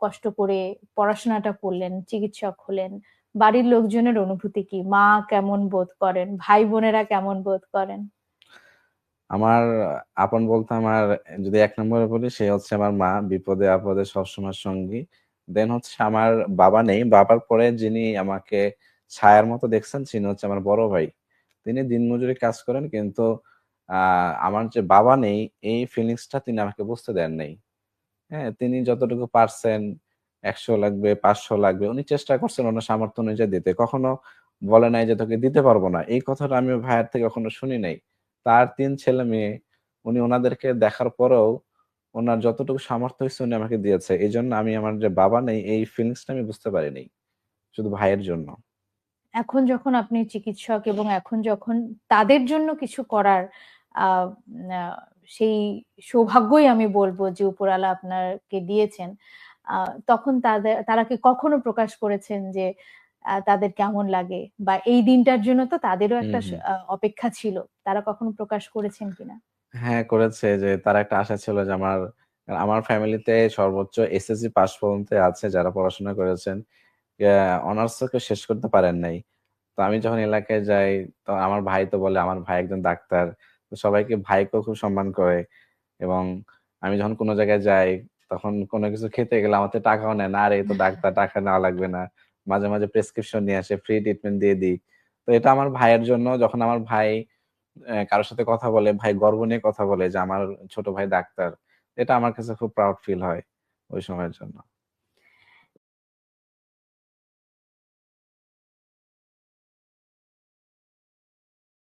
কষ্ট করে পড়াশোনাটা করলেন, চিকিৎসক হলেন। বাড়ির লোকজনের অনুভূতি কি? মা কেমন বোধ করেন? ভাই-বোনেরা কেমন বোধ করেন? আমার আপন বলতে আমার যদি ১ নম্বরে বলি সে হচ্ছে আমার মা। বিপদে-আপদে সবসময় সঙ্গী। দেন হচ্ছে আমার বাবা নেই। বাবার পরে যিনি আমাকে ছায়ার মতো দেখছেন তিনি হচ্ছে আমার বড় ভাই। তিনি দিনমজুরি কাজ করেন কিন্তু আ আমার যে বাবা নেই এই ফিলিংসটা তিনি আমাকে বুঝতে দেন নাই। হ্যাঁ? তিনি যতটুকু পারছেন ১০০ লাগবে, ৫০০ লাগবে। উনি চেষ্টা করছেন উনার সামর্থ্য অনুযায়ী দিতে। কখনো বলে নাই যে, "তোকে দিতে পারব না।" এই কথাটা আমি ভাইয়ের থেকে কখনো শুনি নাই। তার ৩ ছেলে-মেয়ে, উনি উনাদেরকে দেখার পরেও উনার যতটুকু সামর্থ্য হইছে উনি আমাকে দিয়েছে। এজন্য আমি আমার যে বাবা নেই এই ফিলিংসটা আমি বুঝতে পারি নাই। শুধু ভাইয়ের জন্য। এখন যখন আপনি চিকিৎসক এবং এখন যখন তাদের জন্য কিছু করার আ আ সেই সৌভাগ্যই আমি বলব যে উপরওয়ালা আপনাকে দিয়েছেন। আ তখন তারা কি কখনো প্রকাশ করেছেন যে তাদের কেমন লাগে? বা এই দিনটার জন্য তো তাদেরও হুম, একটা হুম। অপেক্ষা ছিল। তারা কখনো প্রকাশ করেছেন কিনা? হ্যাঁ, করেছে যে তার একটা আশা ছিল যে আমার ফ্যামিলিতে সর্বোচ্চ এসএসসি পাস পর্যন্ত আছে যারা পড়াশোনা করেছেন। অনার্সও কেউ শেষ করতে পারেন নাই। তো আমি যখন এলাকায় যাই, তো আমার ভাই তো বলে আমার ভাই একজন ডাক্তার। তো সবাইকে ভাইকেও খুব সম্মান করে এবং আমি যখন কোন জায়গায় যাই, তখন কোন কিছু খেতে গেলে আমার থেকে টাকাও নেয় না। "আরে এ তো ডাক্তার, টাকা নেওয়া লাগবে না।" মাঝে, মাঝে প্রেসক্রিপশন নিয়ে আসে, ফ্রি ট্রিটমেন্ট দিয়ে দিই। তো এটা আমার ভাইয়ের জন্য যখন আমার ভাই কারো সাথে কথা বলে, ভাই গর্ব নিয়ে কথা বলে যে আমার ছোট ভাই ডাক্তার। এটা আমার কাছে খুব প্রাউড ফিল হয় ওই সময়ের জন্য।